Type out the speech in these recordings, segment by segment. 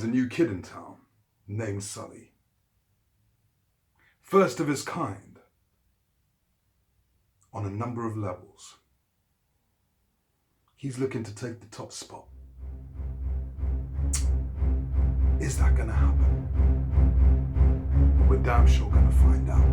There's a new kid in town named Sully. First of his kind on a number of levels. He's looking to take the top spot. Is that gonna happen? We're damn sure gonna find out.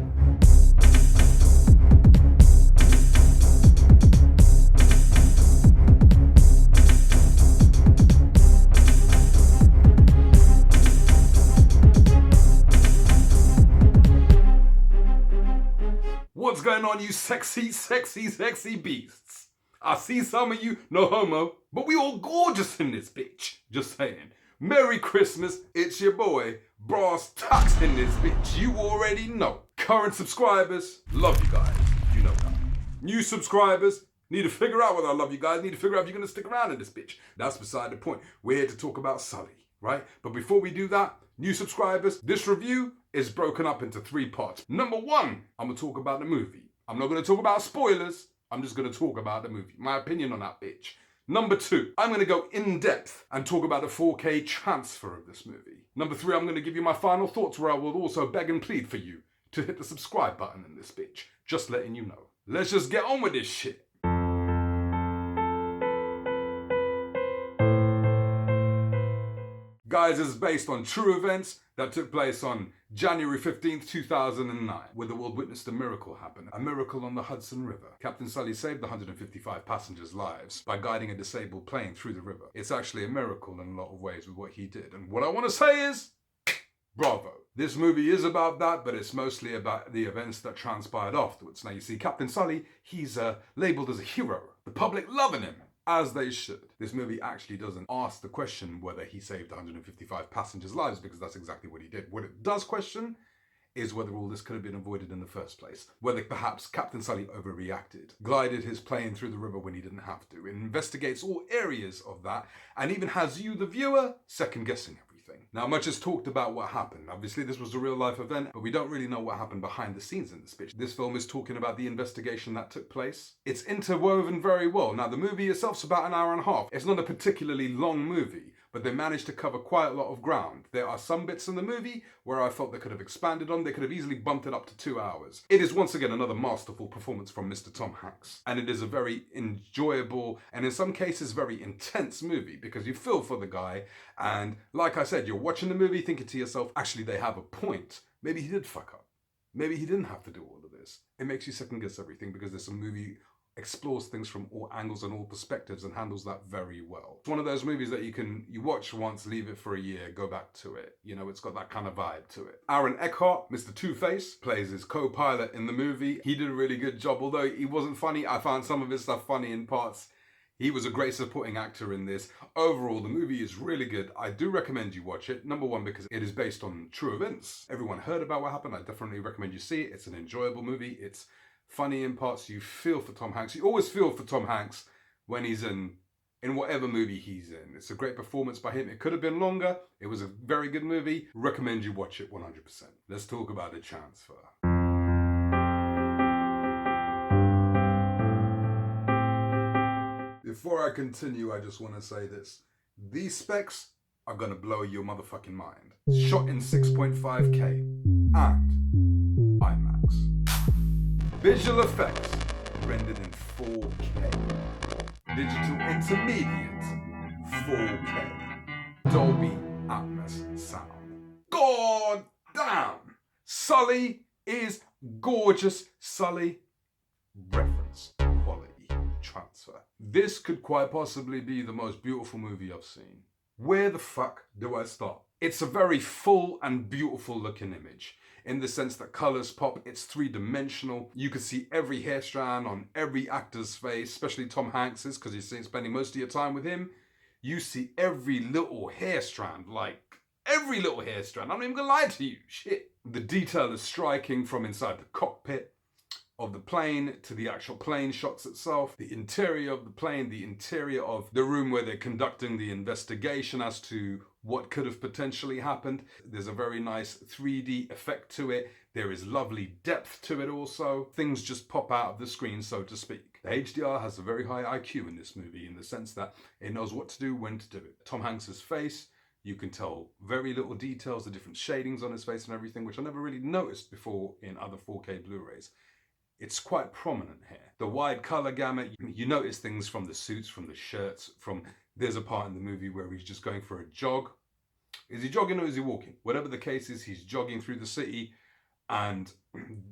What's going on, you sexy, sexy, sexy beasts? I see some of you, no homo, but we all gorgeous in this bitch. Just saying. Merry Christmas, it's your boy, Brass Tux in this bitch. You already know. Current subscribers, love you guys. You know that. New subscribers, need to figure out whether I love you guys, need to figure out if you're going to stick around in this bitch. That's beside the point. We're here to talk about Sully, right? But before we do that, new subscribers, this review is broken up into 3 parts. Number 1, I'm going to talk about the movie. I'm not going to talk about spoilers. I'm just going to talk about the movie. My opinion on that bitch. Number 2, I'm going to go in depth and talk about the 4K transfer of this movie. Number 3, I'm going to give you my final thoughts where I will also beg and plead for you to hit the subscribe button in this bitch. Just letting you know. Let's just get on with this shit. Guys, is based on true events that took place on January 15th, 2009, where the world witnessed a miracle happen. A miracle on the Hudson River. Captain Sully saved the 155 passengers' lives by guiding a disabled plane through the river. It's actually a miracle in a lot of ways with what he did. And what I want to say is, bravo. This movie is about that, but it's mostly about the events that transpired afterwards. Now you see, Captain Sully, he's labeled as a hero. The public loving him. As they should. This movie actually doesn't ask the question whether he saved 155 passengers' lives, because that's exactly what he did. What it does question is whether all this could have been avoided in the first place. Whether perhaps Captain Sully overreacted, glided his plane through the river when he didn't have to. It investigates all areas of that and even has you, the viewer, second-guessing everything. Now, much is talked about what happened. Obviously, this was a real-life event, but we don't really know what happened behind the scenes in this bitch. This film is talking about the investigation that took place. It's interwoven very well. Now, the movie itself's about an hour and a half. It's not a particularly long movie, but they managed to cover quite a lot of ground. There are some bits in the movie where I felt they could have expanded on. They could have easily bumped it up to 2 hours. It is once again another masterful performance from Mr. Tom Hanks. And it is a very enjoyable and in some cases very intense movie because you feel for the guy. And like I said, you're watching the movie thinking to yourself, actually they have a point. Maybe he did fuck up. Maybe he didn't have to do all of this. It makes you second guess everything because there's a movie explores things from all angles and all perspectives and handles that very well. It's one of those movies that you watch once, leave it for a year, go back to it. You know, it's got that kind of vibe to it. Eckhart, Mr. Two-Face, plays his co-pilot in the movie. He did a really good job. Although he wasn't funny, I found some of his stuff funny in parts. He was a great supporting actor in this. Overall, the movie is really good. I do recommend you watch it. Number 1, because it is based on true events. Everyone heard about what happened. I definitely recommend you see it. It's an enjoyable movie. It's funny in parts. You feel for Tom Hanks. You always feel for Tom Hanks when he's in whatever movie he's in. It's a great performance by him. It could have been longer. It was a very good movie. Recommend you watch it 100%. Let's talk about the transfer. Before I continue, I just want to say this. These specs are going to blow your motherfucking mind. Shot in 6.5K and IMAX. Visual effects rendered in 4K. Digital intermediate 4K. Dolby Atmos sound. God damn! Sully is gorgeous. Sully reference quality transfer. This could quite possibly be the most beautiful movie I've seen. Where the fuck do I start? It's a very full and beautiful looking image. In the sense that colors pop, it's 3-dimensional. You can see every hair strand on every actor's face, especially Tom Hanks's, because you're spending most of your time with him. You see every little hair strand, like every little hair strand. I'm not even gonna lie to you, shit. The detail is striking from inside the cockpit of the plane to the actual plane shots itself, the interior of the plane, the interior of the room where they're conducting the investigation as to what could have potentially happened. There's a very nice 3D effect to it. There is lovely depth to it also. Things just pop out of the screen, so to speak. The HDR has a very high IQ in this movie in the sense that it knows what to do, when to do it. Tom Hanks's face, You can tell very little details, the different shadings on his face and everything, which I never really noticed before in other 4K Blu-rays. It's quite prominent here. The wide color gamut, you notice things from the suits, from the shirts, there's a part in the movie where he's just going for a jog. Is he jogging or is he walking? Whatever the case is, he's jogging through the city, and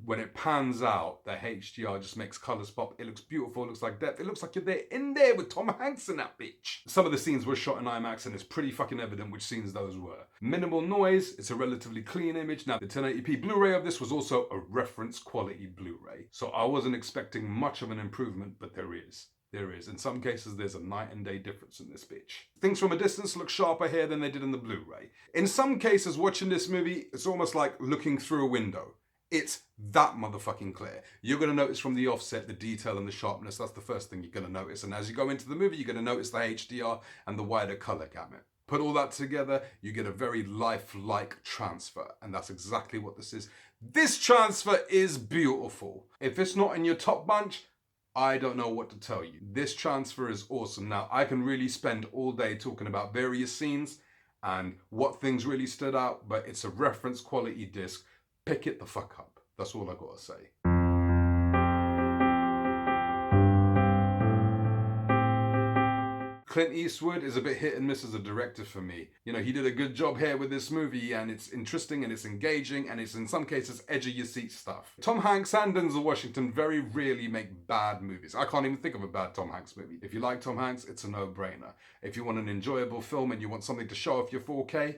when it pans out, the HDR just makes colors pop. It looks beautiful, it looks like depth. It looks like you're in there with Tom Hanks in that bitch. Some of the scenes were shot in IMAX, and it's pretty fucking evident which scenes those were. Minimal noise, it's a relatively clean image. Now, the 1080p Blu-ray of this was also a reference quality Blu-ray, so I wasn't expecting much of an improvement, but there is. There is. In some cases, there's a night and day difference in this bitch. Things from a distance look sharper here than they did in the Blu-ray. In some cases, watching this movie, it's almost like looking through a window. It's that motherfucking clear. You're going to notice from the offset, the detail and the sharpness. That's the first thing you're going to notice. And as you go into the movie, you're going to notice the HDR and the wider color gamut. Put all that together, you get a very lifelike transfer. And that's exactly what this is. This transfer is beautiful. If it's not in your top bunch, I don't know what to tell you. This transfer is awesome. Now, I can really spend all day talking about various scenes and what things really stood out, but it's a reference quality disc. Pick it the fuck up. That's all I gotta say. Clint Eastwood is a bit hit and miss as a director for me. You know, he did a good job here with this movie, and it's interesting and it's engaging and it's in some cases edge of your seat stuff. Tom Hanks and Denzel Washington very rarely make bad movies. I can't even think of a bad Tom Hanks movie. If you like Tom Hanks, it's a no-brainer. If you want an enjoyable film and you want something to show off your 4K,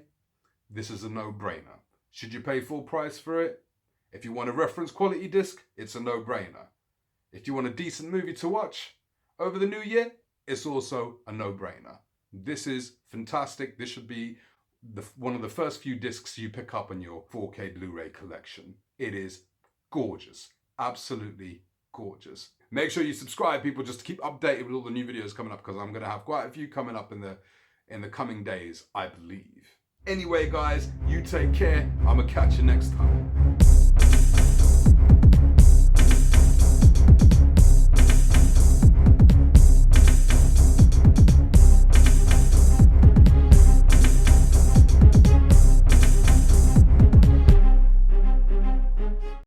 this is a no-brainer. Should you pay full price for it? If you want a reference quality disc, it's a no-brainer. If you want a decent movie to watch over the new year, it's also a no-brainer. This is fantastic. This should be one of the first few discs you pick up in your 4K Blu-ray collection. It is gorgeous. Absolutely gorgeous. Make sure you subscribe, people, just to keep updated with all the new videos coming up, because I'm going to have quite a few coming up in the coming days, I believe. Anyway, guys, you take care. I'm going to catch you next time.